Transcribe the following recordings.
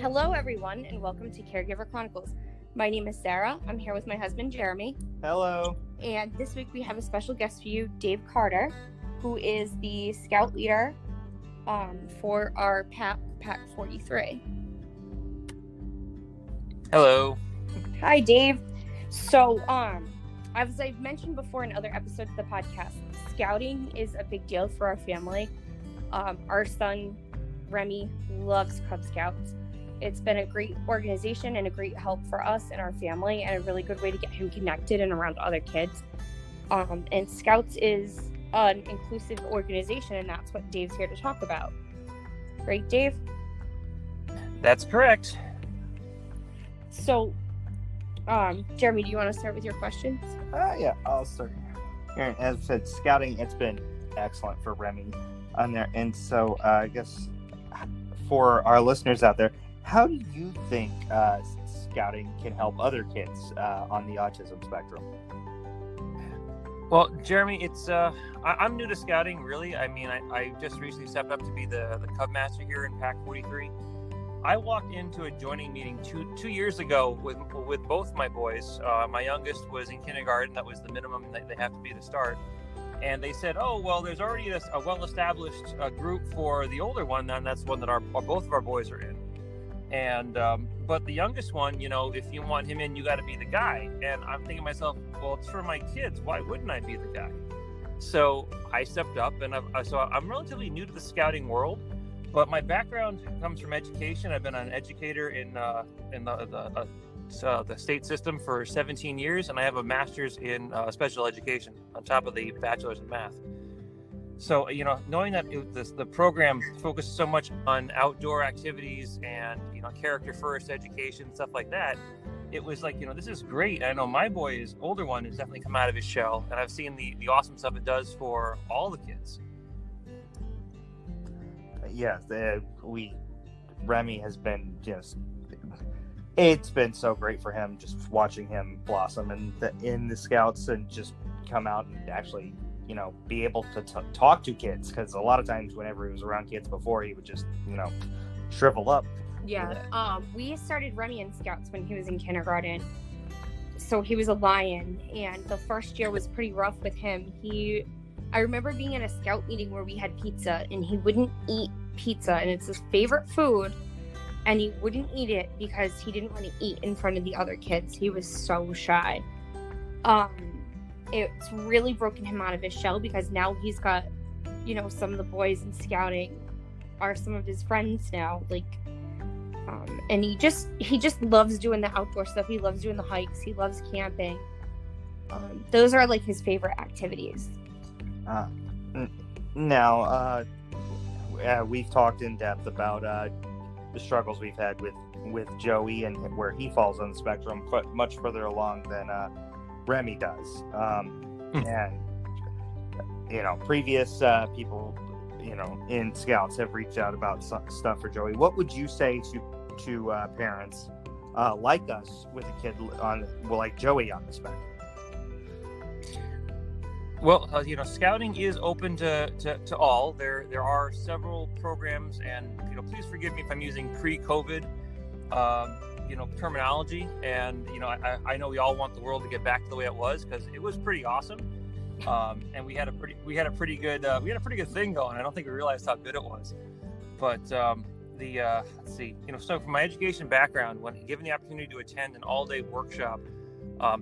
Hello, everyone, and welcome to Caregiver Chronicles. My name is Sarah. I'm here with my husband, Jeremy. Hello. And this week we have a special guest for you, Dave Carter, who is the scout leader for our Pack 43. Hello. Hi, Dave. So, as I've mentioned before in other episodes of the podcast, scouting is a big deal for our family. Our son, Remy, loves Cub Scouts. It's been a great organization and a great help for us and our family, and a really good way to get him connected and around other kids. And Scouts is an inclusive organization, and that's what Dave's here to talk about. Right, Dave? That's correct. So, Jeremy, do you want to start with your questions? Yeah, I'll start. As I said, scouting, it's been excellent for Remy on there. And so I guess for our listeners out there, how do you think scouting can help other kids on the autism spectrum? Well, Jeremy, it's I'm new to scouting, really. I mean, I just recently stepped up to be the Cub Master here in Pack 43. I walked into a joining meeting two years ago with both my boys. My youngest was in kindergarten. That was the minimum that they have to be to start. And they said, oh, well, there's already a well-established group for the older one, and that's one that both of our boys are in. And but the youngest one, if you want him in, you got to be the guy. And I'm thinking to myself, well, it's for my kids. Why wouldn't I be the guy? So I stepped up, and I'm relatively new to the scouting world, but my background comes from education. I've been an educator in the state system for 17 years, and I have a master's in special education on top of the bachelor's in math. So, knowing that the program focused so much on outdoor activities and, character first education, stuff like that, it was like, this is great. I know my older one has definitely come out of his shell, and I've seen the awesome stuff it does for all the kids. Yes, Remy has been it's been so great for him, just watching him blossom in the Scouts and just come out and actually, be able to talk to kids. Because a lot of times whenever he was around kids before, he would just, shrivel up. Yeah. We started Remy in Scouts when he was in kindergarten. So he was a lion, and the first year was pretty rough with him. I remember being in a scout meeting where we had pizza, and he wouldn't eat pizza, and it's his favorite food, and he wouldn't eat it because he didn't want to eat in front of the other kids. He was so shy. It's really broken him out of his shell, because now he's got, some of the boys in scouting are some of his friends now, and he just loves doing the outdoor stuff. He loves doing the hikes. He loves camping. Those are his favorite activities. Now, we've talked in depth about the struggles we've had with Joey and where he falls on the spectrum, but much further along than Remy does. And previous people in Scouts have reached out about stuff for Joey. What would you say to parents like us with a kid like Joey on the spectrum? Well, scouting is open to all. There are several programs, and please forgive me if I'm using pre-COVID terminology. And I know we all want the world to get back to the way it was, because it was pretty awesome. And we had a pretty good thing going. I don't think we realized how good it was. But let's see. So from my education background, when given the opportunity to attend an all-day workshop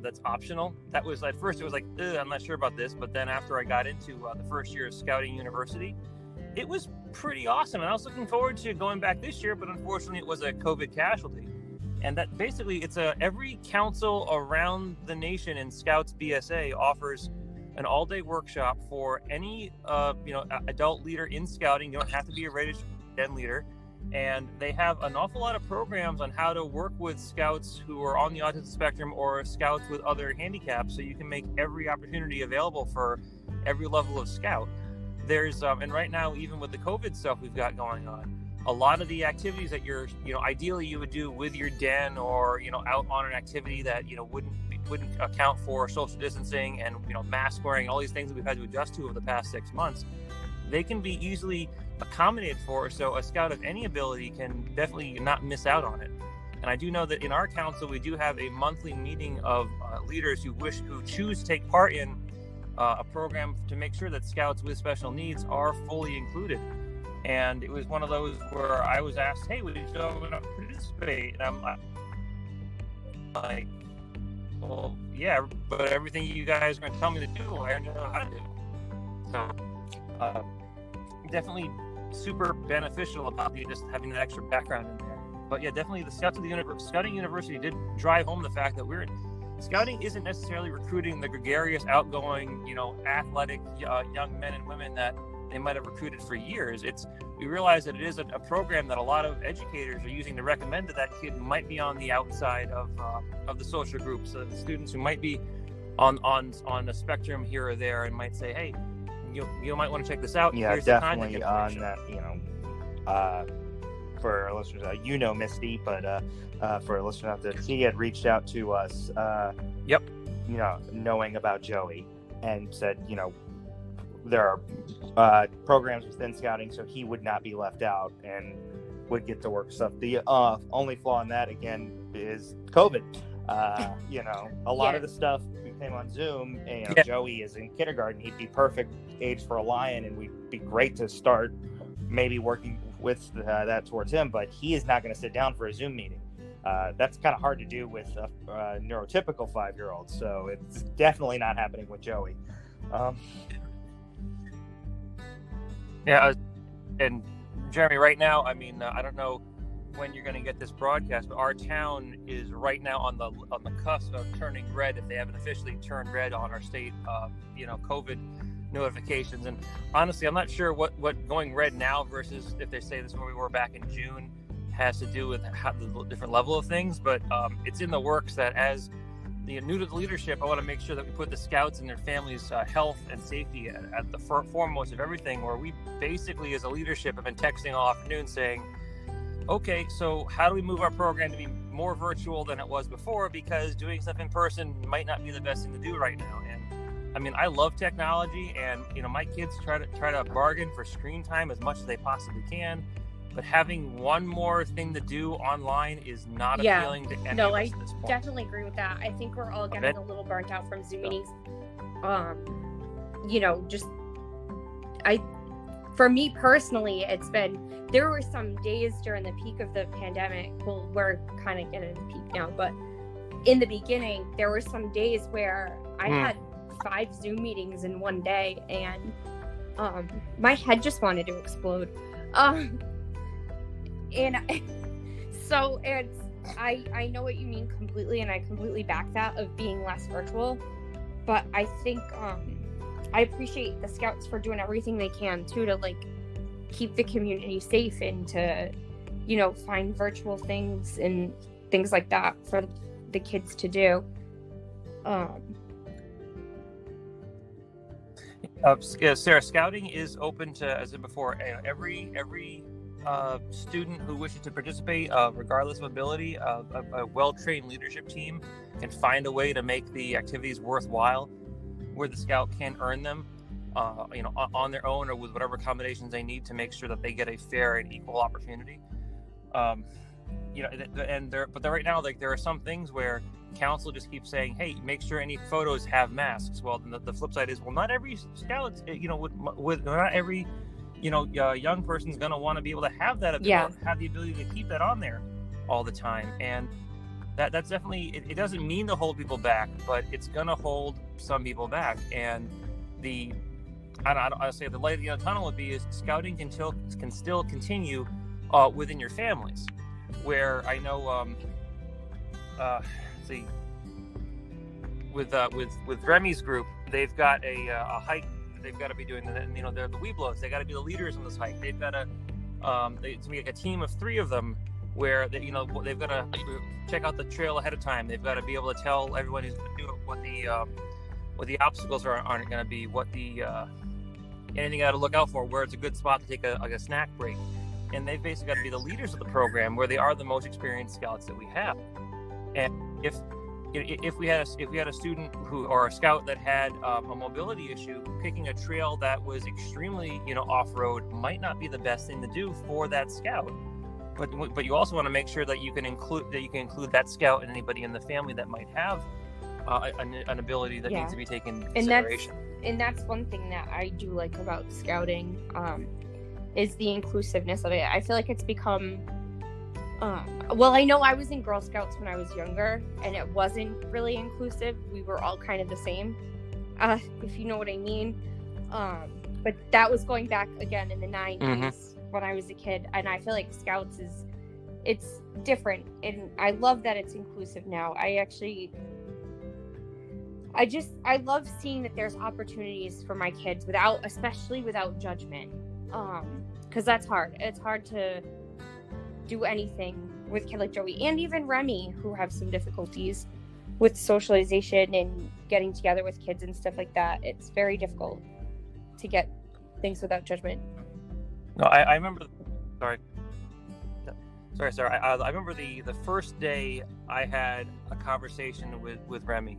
that's optional, that was at first it was like, I'm not sure about this. But then after I got into the first year of Scouting University, it was pretty awesome. And I was looking forward to going back this year, but unfortunately it was a COVID casualty. And that basically every council around the nation in Scouts BSA offers an all-day workshop for any adult leader in scouting. You don't have to be a registered den leader. And they have an awful lot of programs on how to work with Scouts who are on the autism spectrum or Scouts with other handicaps, so you can make every opportunity available for every level of Scout. There's and right now, even with the COVID stuff we've got going on, a lot of the activities that ideally you would do with your den or out on an activity that wouldn't account for social distancing and mask wearing, all these things that we've had to adjust to over the past 6 months. they can be easily accommodated for, so a scout of any ability can definitely not miss out on it. And I do know that in our council, we do have a monthly meeting of leaders who choose to take part in a program to make sure that scouts with special needs are fully included. And it was one of those where I was asked, hey, would you want to participate? And I'm like, well, yeah, but everything you guys are going to tell me to do, I already know how to do. So definitely super beneficial about just having that extra background in there. But yeah, definitely the Scouts of the Scouting University did drive home the fact that Scouting isn't necessarily recruiting the gregarious, outgoing, athletic young men and women that they might have recruited for years. We realize that it is a program that a lot of educators are using to recommend that kid who might be on the outside of the social groups, the students who might be on the spectrum here or there, and might say, hey, you might want to check this out. Yeah, here's definitely the on that. For our listeners, Misty, but for our listeners out there, he had reached out to us. Yep. Knowing about Joey, and said, there are programs within scouting, so he would not be left out and would get to work stuff. The only flaw in that, again, is COVID. A lot of the stuff became on Zoom, and Joey is in kindergarten. He'd be perfect age for a lion, and we'd be great to start maybe working with that towards him, but he is not going to sit down for a Zoom meeting. That's kind of hard to do with a neurotypical 5-year-old, so it's definitely not happening with Joey. And Jeremy, right now, I don't know when you're going to get this broadcast, but our town is right now on the cusp of turning red, if they haven't officially turned red on our state, COVID notifications. And honestly, I'm not sure what going red now versus if they say this is where we were back in June has to do with the different level of things, but it's in the works that as the new to the leadership, I want to make sure that we put the scouts and their families' health and safety at the foremost of everything, where we basically as a leadership have been texting all afternoon saying, okay, so how do we move our program to be more virtual than it was before, because doing stuff in person might not be the best thing to do right now. And I love technology, and my kids try to bargain for screen time as much as they possibly can, but having one more thing to do online is not appealing to any of us at this point. I definitely agree with that. I think we're all getting a little burnt out from Zoom meetings. For me personally, there were some days during the peak of the pandemic. Well, we're kind of getting the peak now, but in the beginning, there were some days where I had 5 Zoom meetings in one day, and my head just wanted to explode. I know what you mean completely, and I completely back that of being less virtual. But I think I appreciate the scouts for doing everything they can too to keep the community safe and to find virtual things and things like that for the kids to do. Sarah, scouting is open to, as I said before, every student who wishes to participate, regardless of ability. A well-trained leadership team can find a way to make the activities worthwhile, where the scout can earn them, on their own or with whatever accommodations they need to make sure that they get a fair and equal opportunity. But right now, there are some things where council just keeps saying, hey, make sure any photos have masks. Well, the flip side is, well, not every scout, not every young person's going to want to be able to have that ability, have the ability to keep that on there all the time. And that's definitely, it doesn't mean to hold people back, but it's going to hold some people back. And I say the light at the end of the tunnel would be is scouting can still continue within your families, where I know, with Remy's group, they've got a hike that they've got to be doing. They're the Weeblos. They got to be the leaders on this hike. They've got to, it's gonna be a team of 3 of them, where they've got to check out the trail ahead of time. They've got to be able to tell everyone who's going to do it what the obstacles aren't going to be, what the anything you got to look out for, where it's a good spot to take a snack break. And they've basically got to be the leaders of the program, where they are the most experienced scouts that we have. And if if we had a student or a scout that had a mobility issue, picking a trail that was extremely off-road might not be the best thing to do for that scout. But you also want to make sure that you can include that scout and anybody in the family that might have an ability that needs to be taken into consideration. And that's one thing that I do like about scouting, is the inclusiveness of it. I feel like it's become well, I know I was in Girl Scouts when I was younger, and it wasn't really inclusive. We were all kind of the same, if you know what I mean. But that was going back again in the 90s when I was a kid, and I feel like Scouts it's different, and I love that it's inclusive now. I love seeing that there's opportunities for my kids especially without judgment, because that's hard. It's hard to do anything with kids like Joey and even Remy, who have some difficulties with socialization and getting together with kids and stuff like that. It's very difficult to get things without judgment. No, I remember. Sorry. I remember the first day I had a conversation with Remy,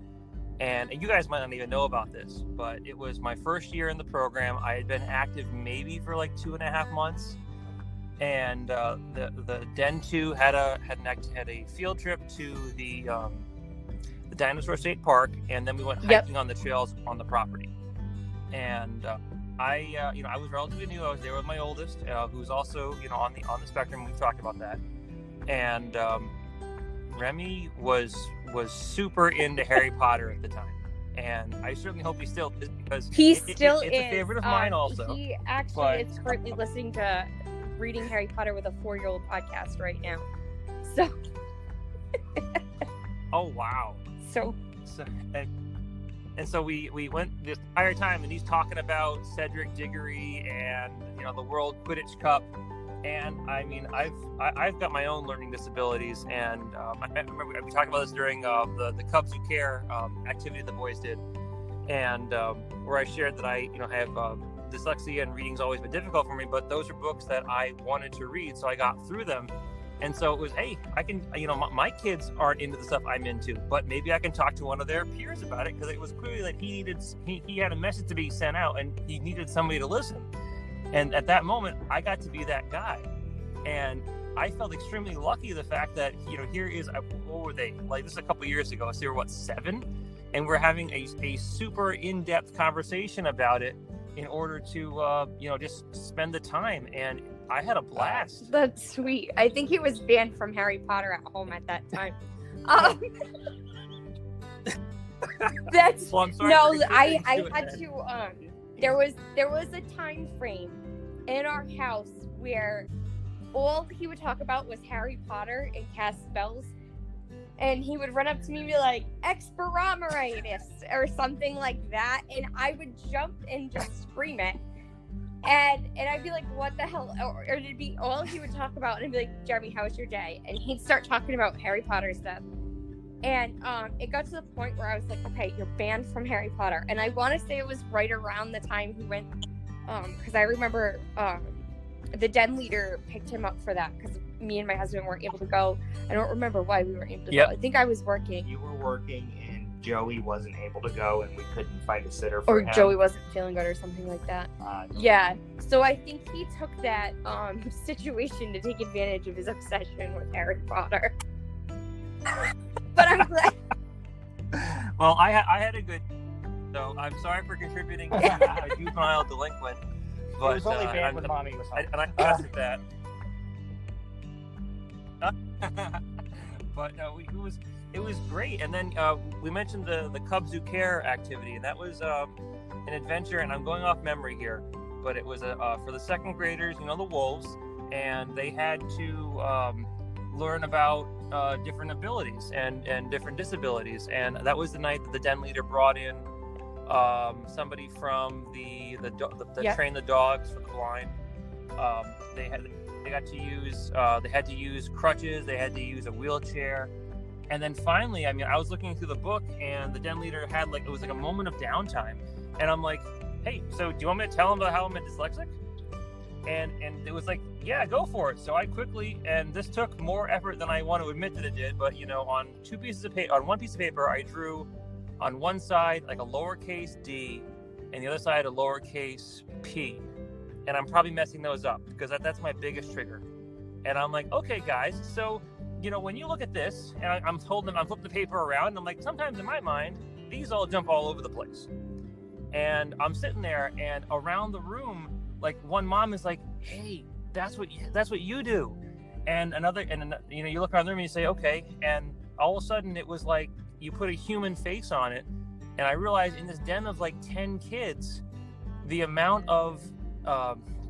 and you guys might not even know about this, but it was my first year in the program. I had been active maybe for like 2.5 months. And the Den 2 had a field trip to the Dinosaur State Park, and then we went hiking on the trails on the property. And I was relatively new. I was there with my oldest, who's also on the spectrum. We've talked about that. And Remy was super into Harry Potter at the time, and I certainly hope he still is, because it's a favorite of mine also. He actually is currently listening to Reading Harry Potter with a 4-year-old podcast right now. So oh wow. So we went this entire time, and he's talking about Cedric Diggory and the World Quidditch Cup, and I mean I've got my own learning disabilities, and I remember we talked about this during the Cubs Who Care activity the boys did, and where I shared that I have dyslexia, and reading's always been difficult for me, but those are books that I wanted to read, so I got through them. And so it was, hey, I can, my kids aren't into the stuff I'm into, but maybe I can talk to one of their peers about it, because it was clearly that he had a message to be sent out, and he needed somebody to listen. And at that moment, I got to be that guy, and I felt extremely lucky, the fact that here is, what were they like? This is a couple years ago, so they were 7, and we're having a super in-depth conversation about it, in order to just spend the time, and I had a blast. That's sweet. I think he was banned from Harry Potter at home at that time. That's well, I'm sorry. No, I had to. There was a time frame in our house where all he would talk about was Harry Potter and cast spells. And he would run up to me and be like, "Experimeritis," or something like that. And I would jump and just scream it. And I'd be like, "What the hell?" Or it'd be all he would talk about. And I'd be like, "Jeremy, how was your day?" And he'd start talking about Harry Potter stuff. And it got to the point where I was like, "Okay, you're banned from Harry Potter." And I want to say it was right around the time he went, because I remember the den leader picked him up for that, because me and my husband weren't able to go. I don't remember why we weren't able to go. I think I was working. You were working, and Joey wasn't able to go, and we couldn't find a sitter for him. Or Joey wasn't feeling good or something like that. Yeah. So I think he took that situation to take advantage of his obsession with Harry Potter. But I'm glad. Well, I had a good... So I'm sorry for contributing to a juvenile delinquent. But it was only banned when mommy was home. And I trusted that. But it was great. And then we mentioned the Cubs Who Care activity, and that was an adventure. And I'm going off memory here, but it was for the second graders, the Wolves, and they had to learn about different abilities and different disabilities. And that was the night that the den leader brought in somebody from the train the dogs for the blind. They had to use crutches, they had to use a wheelchair, and then finally, I was looking through the book, and the den leader had it was like a moment of downtime, and I'm like, "Hey, so do you want me to tell him about how I'm a dyslexic?" And it was like, yeah, go for it. So I quickly, and this took more effort than I want to admit that it did, but on one piece of paper, I drew on one side like a lowercase d and the other side a lowercase p. And I'm probably messing those up because that's my biggest trigger. And I'm like, okay, guys, so when you look at this, and I'm flipping the paper around, and I'm like, sometimes in my mind, these all jump all over the place. And I'm sitting there, and around the room, like one mom is like, hey, that's what you do. And another, you look around the room and you say, okay. And all of a sudden it was like, you put a human face on it. And I realized in this den of like 10 kids, the amount of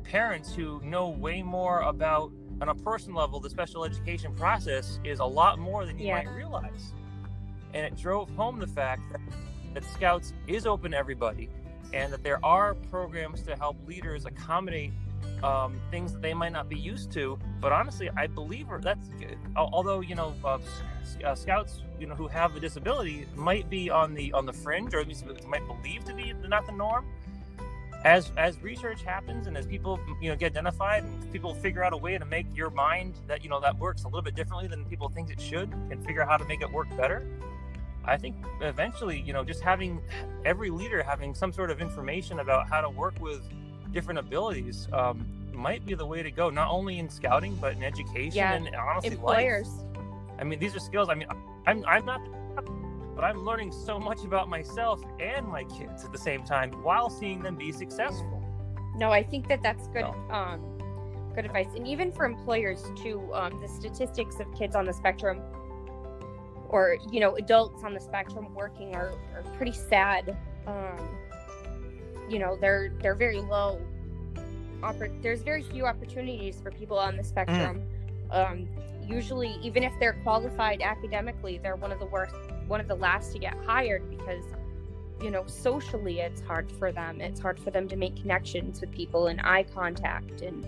parents who know way more about, on a personal level, the special education process is a lot more than you might realize. And it drove home the fact that Scouts is open to everybody, and that there are programs to help leaders accommodate things that they might not be used to. But honestly, I believe that's good. Although Scouts who have a disability might be on the fringe, or at least might believe to be not the norm. As research happens and as people get identified and people figure out a way to make your mind that that works a little bit differently than people think it should, and figure out how to make it work better, I think eventually just having every leader having some sort of information about how to work with different abilities might be the way to go, not only in scouting but in education and honestly employers. Life. I mean, these are skills. I mean, I'm not, but I'm learning so much about myself and my kids at the same time while seeing them be successful. No, I think that's good. Good advice. And even for employers too, the statistics of kids on the spectrum, or adults on the spectrum working, are pretty sad. They're very low. There's very few opportunities for people on the spectrum. Usually, even if they're qualified academically, they're one of the last to get hired because socially it's hard for them. It's hard for them to make connections with people and eye contact and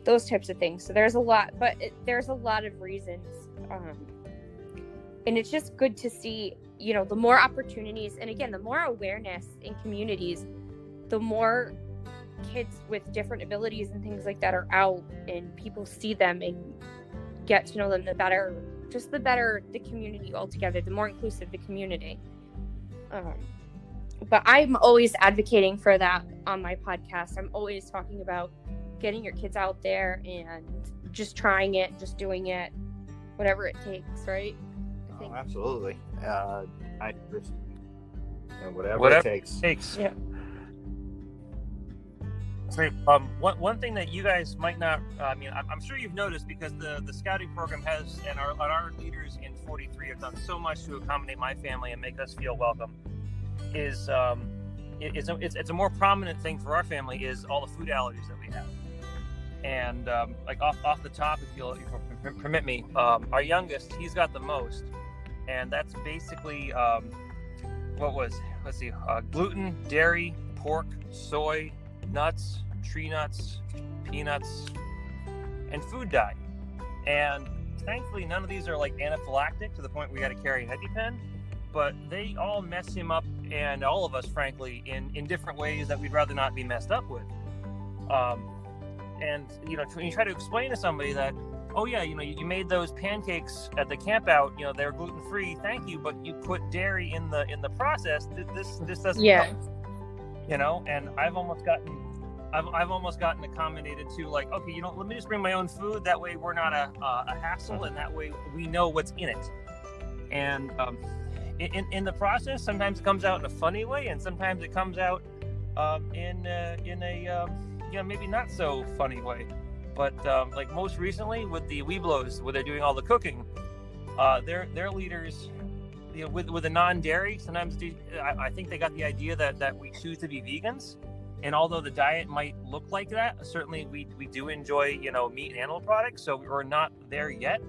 those types of things. So there's a lot of reasons. And it's just good to see, the more opportunities, and again, the more awareness in communities, the more kids with different abilities and things like that are out, and people see them and get to know them, the better the community altogether, the more inclusive the community. But I'm always advocating for that on my podcast. I'm always talking about getting your kids out there and just trying it, just doing it, whatever it takes, right? Oh, absolutely. Whatever it takes. Yeah. So, one thing that you guys might not, I'm sure you've noticed, because the scouting program has, and our leaders in 43 have done so much to accommodate my family and make us feel welcome, is it's a more prominent thing for our family is all the food allergies that we have. And like off the top, if you'll permit me, our youngest, he's got the most, and that's basically gluten, dairy, pork, soy, nuts, tree nuts, peanuts, and food dye. And thankfully none of these are like anaphylactic to the point we got to carry an EpiPen, but they all mess him up, and all of us frankly, in different ways that we'd rather not be messed up with. And when you try to explain to somebody that, oh yeah, you made those pancakes at the camp out, they're gluten-free, thank you, but you put dairy in the process, this doesn't help. And I've almost gotten accommodated to, like, okay, let me just bring my own food, that way we're not a hassle, and that way we know what's in it. And in the process, sometimes it comes out in a funny way, and sometimes it comes out in a maybe not so funny way. But like most recently with the Weeblos, where they're doing all the cooking, their leaders, with the non-dairy, sometimes I think they got the idea that we choose to be vegans. And although the diet might look like that, certainly we do enjoy, meat and animal products. So we're not there yet.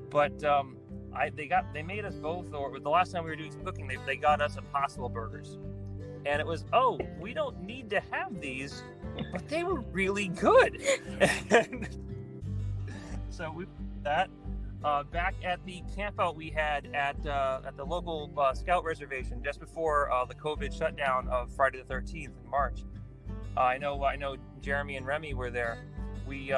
But they made us both, or the last time we were doing some cooking, they got us Impossible Burgers. And it was, we don't need to have these, but they were really good. So we did that. Back at the campout we had at the local scout reservation just before the COVID shutdown of Friday the 13th in March, I know Jeremy and Remy were there. We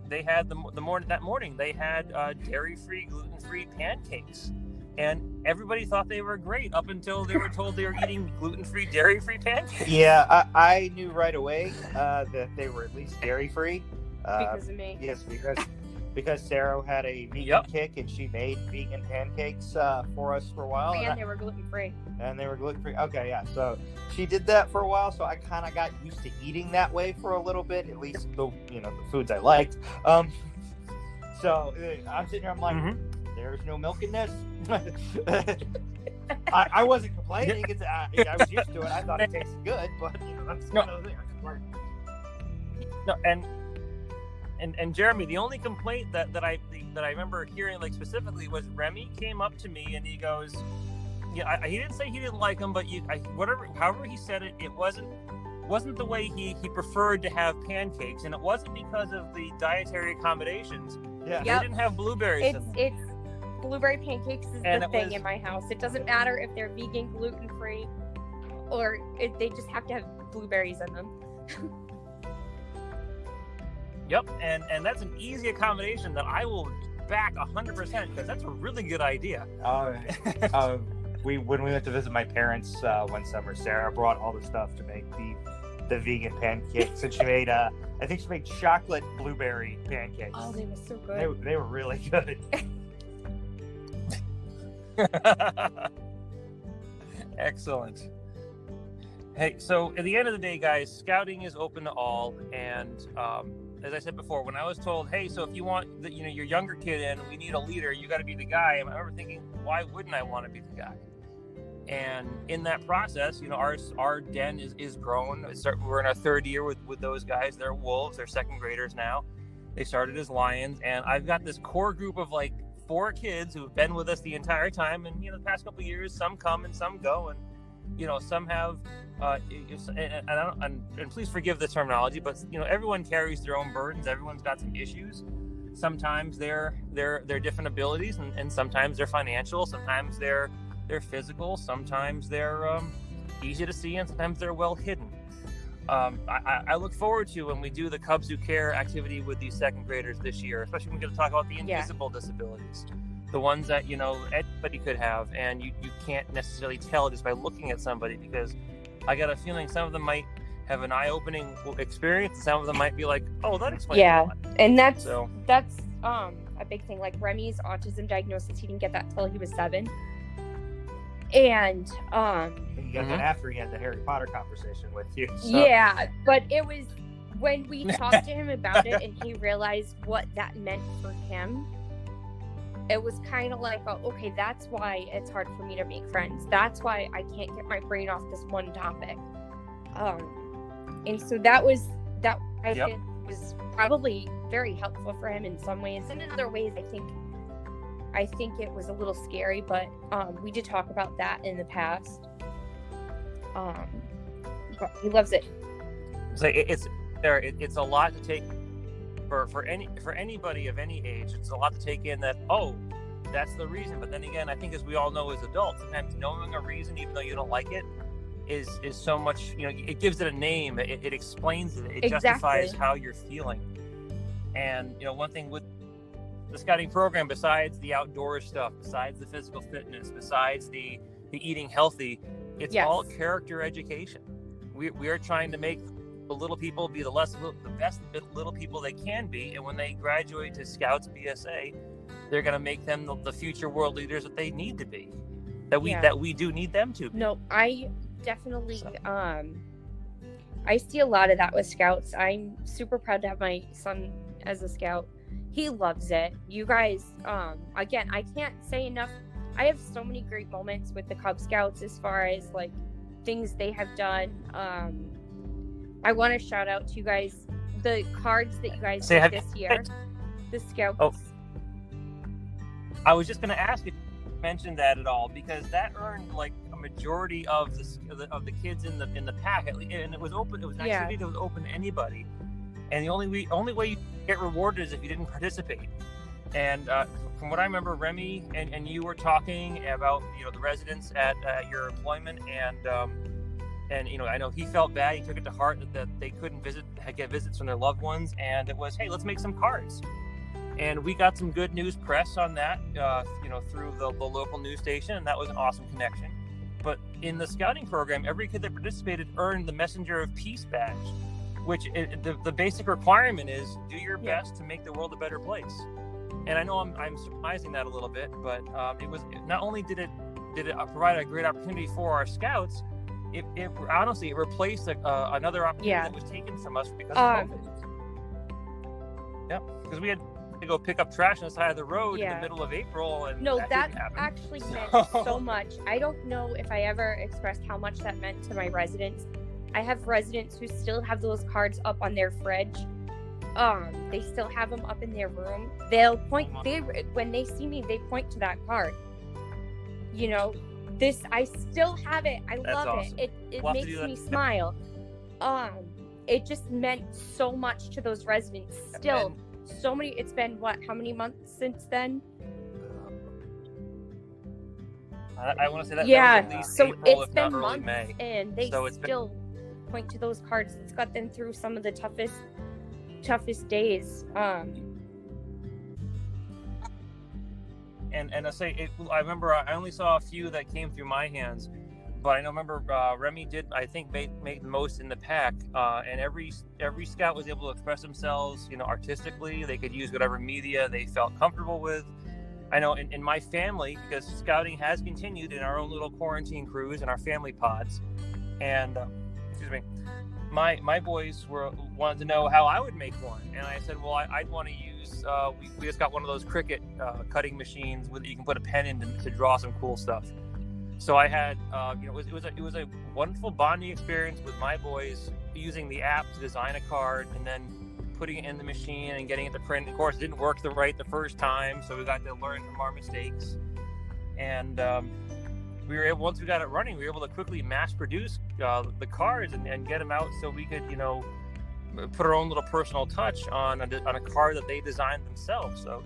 they had that morning they had dairy-free, gluten-free pancakes, and everybody thought they were great up until they were told they were eating gluten-free, dairy-free pancakes. Yeah, I knew right away that they were at least dairy-free. Because of me. Yes, because Sarah had a vegan kick and she made vegan pancakes for us for a while. And they were gluten-free. And they were gluten-free. Okay, yeah. So she did that for a while, so I kind of got used to eating that way for a little bit, at least the foods I liked. So I'm sitting here, I'm like, there's no milk in this. I wasn't complaining. I was used to it. I thought it tasted good, but that's kind of the thing. No, and Jeremy, the only complaint that I remember hearing like specifically was Remy came up to me and he goes, yeah, he didn't say he didn't like them, but however he said it, it wasn't the way he preferred to have pancakes, and it wasn't because of the dietary accommodations. Yeah, they didn't have blueberries. It's blueberry pancakes is the thing in my house. It doesn't matter if they're vegan, gluten-free, or they just have to have blueberries in them. Yep, and that's an easy accommodation that I will back 100% because that's a really good idea. When we went to visit my parents one summer, Sarah brought all the stuff to make the vegan pancakes, and she made I think she made chocolate blueberry pancakes. Oh, they were so good. They were really good. Excellent. Hey, so at the end of the day, guys, scouting is open to all, and as I said before, when I was told, hey, so if you want your younger kid in, we need a leader, you got to be the guy. I remember thinking, why wouldn't I want to be the guy? And in that process, our den is grown. We're in our third year with those guys. They're wolves. They're second graders now. They started as lions, and I've got this core group of like 4 kids who've been with us the entire time. And the past couple of years, some come and some go, and some have. And please forgive the terminology, but everyone carries their own burdens. Everyone's got some issues. Sometimes they're different abilities, and sometimes they're financial. Sometimes they're physical. Sometimes they're easy to see, and sometimes they're well hidden. I look forward to when we do the Cubs Who Care activity with these second graders this year, especially when we get to talk about the invisible disabilities, the ones that anybody could have, and you can't necessarily tell just by looking at somebody, because I got a feeling some of them might have an eye-opening experience, and some of them might be like, oh, that explains a lot. And that's a big thing. Like Remy's autism diagnosis, he didn't get that till he was 7. And he got that after he had the Harry Potter conversation with you. So. Yeah, but it was when we talked to him about it and he realized what that meant for him. It was kind of like, okay, that's why it's hard for me to make friends. That's why I can't get my brain off this one topic. And so that I think was probably very helpful for him in some ways. And in other ways, I think it was a little scary, but we did talk about that in the past. But he loves it. So it's a lot to take for anybody of any age. It's a lot to take in that, oh, that's the reason. But then again, I think as we all know as adults, sometimes knowing a reason, even though you don't like it, is so much, it gives it a name, it explains it, it justifies how you're feeling. And one thing with the scouting program, besides the outdoor stuff, besides the physical fitness, besides the eating healthy, it's all character education. We are trying to make the little people be the best little people they can be, and when they graduate to Scouts BSA, they're going to make them the future world leaders that they need to be, that we do need them to be. No, I definitely I see a lot of that with Scouts. I'm super proud to have my son as a Scout. He loves it. You guys, again, I can't say enough. I have so many great moments with the Cub Scouts as far as like things they have done. I want to shout out to you guys, the cards that you guys did this year, the Scouts. Oh, I was just going to ask if you mentioned that at all, because that earned like a majority of the kids in the pack, and it was open. It was an activity that was open to anybody, and the only way you get rewarded is if you didn't participate. And from what I remember, Remy and you were talking about the residents at your employment, and And I know he felt bad. He took it to heart that they couldn't get visits from their loved ones, and it was, hey, let's make some cards. And we got some good news press on that, through the local news station, and that was an awesome connection. But in the scouting program, every kid that participated earned the Messenger of Peace badge, which the basic requirement is do your best to make the world a better place. And I know I'm surmising that a little bit, but it was not only did it provide a great opportunity for our scouts, it honestly replaced another opportunity that was taken from us because of COVID. Yeah, because we had to go pick up trash on the side of the road in the middle of April, and that actually meant so much. I don't know if I ever expressed how much that meant to my residents. I have residents who still have those cards up on their fridge. They still have them up in their room. They'll point. When they see me, they point to that card. I still have it. I love awesome. it. It makes me smile. It just meant so much to those residents. Still, so many. It's been how many months since then? I want to say that. Yeah. That was at least so April, it's if been not early months, May. and they still point to those cards. It's got them through some of the toughest days. And I say I remember I only saw a few that came through my hands, but I remember Remy did, I think, make the most in the pack, and every scout was able to express themselves artistically. They could use whatever media they felt comfortable with. I know in my family, because scouting has continued in our own little quarantine crews and our family pods, and my boys wanted to know how I would make one, and I said, well, I'd want to use. We just got one of those Cricut cutting machines with you can put a pen in to draw some cool stuff. So I had, it was a wonderful bonding experience with my boys using the app to design a card and then putting it in the machine and getting it to print. Of course, it didn't work the first time, so we got to learn from our mistakes. And we were able, once we got it running, we were able to quickly mass produce the cards and get them out so we could, put our own little personal touch on a card that they designed themselves. So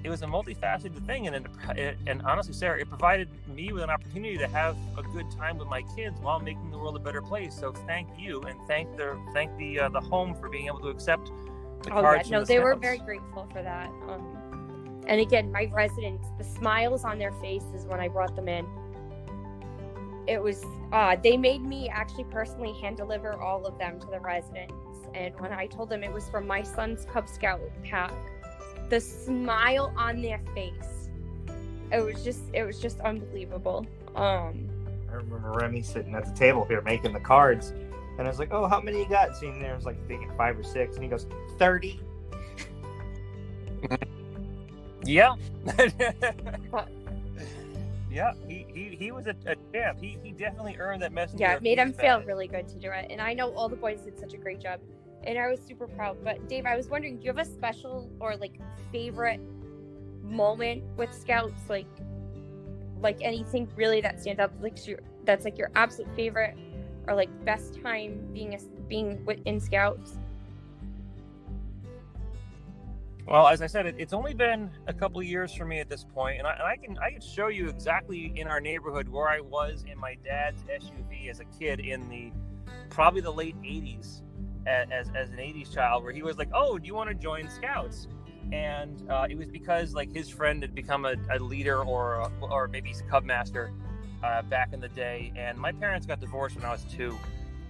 it was a multifaceted thing, and honestly, Sarah, it provided me with an opportunity to have a good time with my kids while making the world a better place. So thank you, and thank the home for being able to accept the cards. Yeah, no, they were very grateful for that. And again, my residents, the smiles on their faces when I brought them in. It was they made me actually personally hand deliver all of them to the residents. And when I told them it was from my son's Cub Scout pack, the smile on their face, it was just unbelievable. I remember Remy sitting at the table here making the cards, and I was like, oh, how many you got? Seeing there was like thinking 5 or 6, and he goes, 30. Yeah. Yeah, he was a champ. He definitely earned that message. Yeah, it made him feel really good to do it. And I know all the boys did such a great job. And I was super proud. But Dave, I was wondering, do you have a special or favorite moment with Scouts? Like anything really that stands out that's your absolute favorite or best time being in Scouts? Well, as I said, it's only been a couple of years for me at this point, and I can show you exactly in our neighborhood where I was in my dad's SUV as a kid in probably the late 80s as an 80s child, where he was like, oh, do you want to join Scouts? And it was because his friend had become a leader or maybe he's a Cub Master back in the day, and my parents got divorced when I was 2.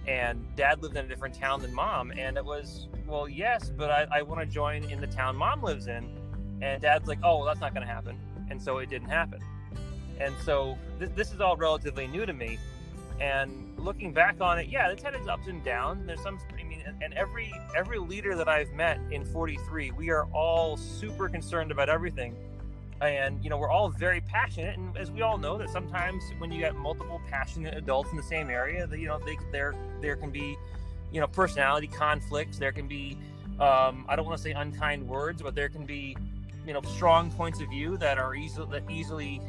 And Dad lived in a different town than Mom, and it was, well, yes, but I want to join in the town Mom lives in. And Dad's like, oh, well, that's not going to happen. And so it didn't happen. And so this is all relatively new to me. And looking back on it, yeah, it's had its ups and downs. There's and every leader that I've met in 43, we are all super concerned about everything. And, we're all very passionate. And as we all know, that sometimes when you get multiple passionate adults in the same area, there can be, personality conflicts. There can be, I don't want to say unkind words, but there can be, strong points of view that are easily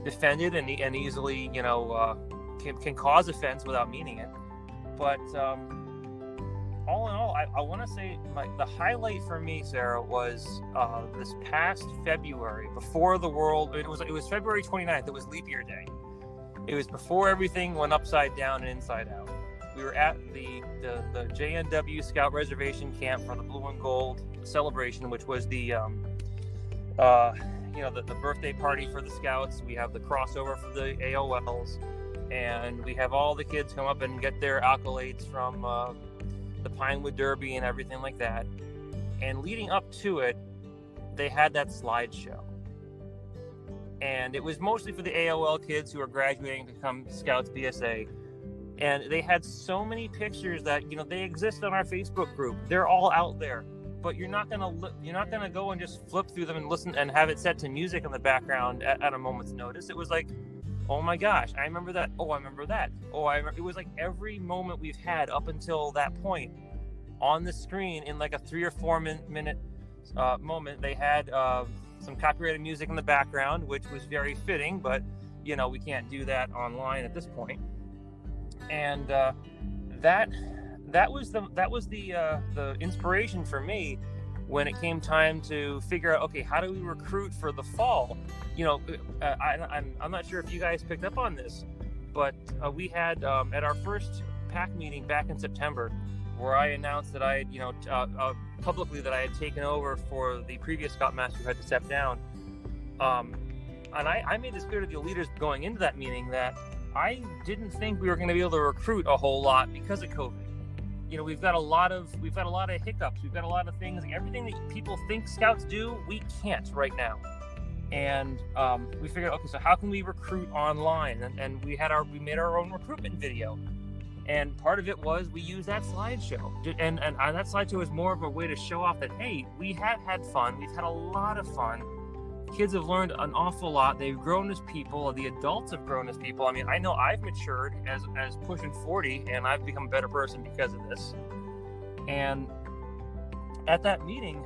defended and easily, can cause offense without meaning it. But all in all, I want to say the highlight for me, Sarah, was this past February, before the world. It was February 29th. It was Leap Year Day, It was before everything went upside down and inside out. We were at the JNW Scout Reservation Camp for the Blue and Gold celebration, which was the the birthday party for the Scouts. We have the crossover for the AOLs, and we have all the kids come up and get their accolades from the Pinewood Derby and everything like that. And leading up to it, they had that slideshow. And it was mostly for the AOL kids who are graduating to become Scouts BSA. And they had so many pictures that, they exist on our Facebook group. They're all out there. But you're not gonna go and just flip through them and listen and have it set to music in the background at a moment's notice. It was like, oh my gosh, I remember that. Oh, I remember that. Oh, it was like every moment we've had up until that point on the screen in like a 3 or 4 minute moment. They had some copyrighted music in the background, which was very fitting, but we can't do that online at this point. And that was the inspiration for me when it came time to figure out, okay, how do we recruit for the fall? I'm not sure if you guys picked up on this, but we had at our first PAC meeting back in September, where I announced that I had, publicly that I had taken over for the previous Scoutmaster who had to step down. And I made this clear to the leaders going into that meeting that I didn't think we were going to be able to recruit a whole lot because of COVID. We've got a lot of hiccups. We've got a lot of things. Everything that people think Scouts do, we can't right now. And we figured, okay, so how can we recruit online? And we made our own recruitment video. And part of it was we used that slideshow. And that slideshow is more of a way to show off that, hey, we have had fun. We've had a lot of fun. Kids have learned an awful lot. They've grown as people. The adults have grown as people. I mean, I know I've matured as pushing 40, and I've become a better person because of this. And at that meeting,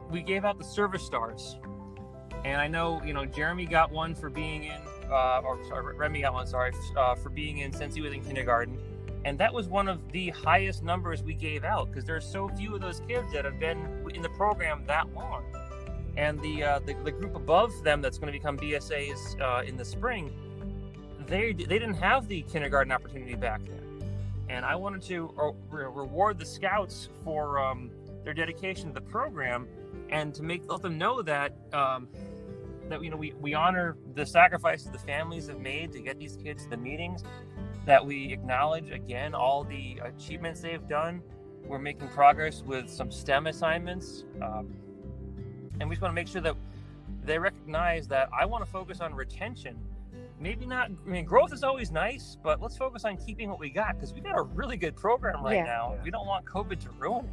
we gave out the service stars. And I know, Jeremy got one for being in, Remy got one, for being in since he was in kindergarten. And that was one of the highest numbers we gave out because there's so few of those kids that have been in the program that long. And the group above them that's going to become BSAs in the spring, they didn't have the kindergarten opportunity back then. And I wanted to reward the Scouts for their dedication to the program, and to let them know that we honor the sacrifices the families have made to get these kids to the meetings, that we acknowledge again all the achievements they've done. We're making progress with some STEM assignments. And we just want to make sure that they recognize that I want to focus on retention. Maybe not, growth is always nice, but let's focus on keeping what we got, because we got a really good program right now. We don't want COVID to ruin it.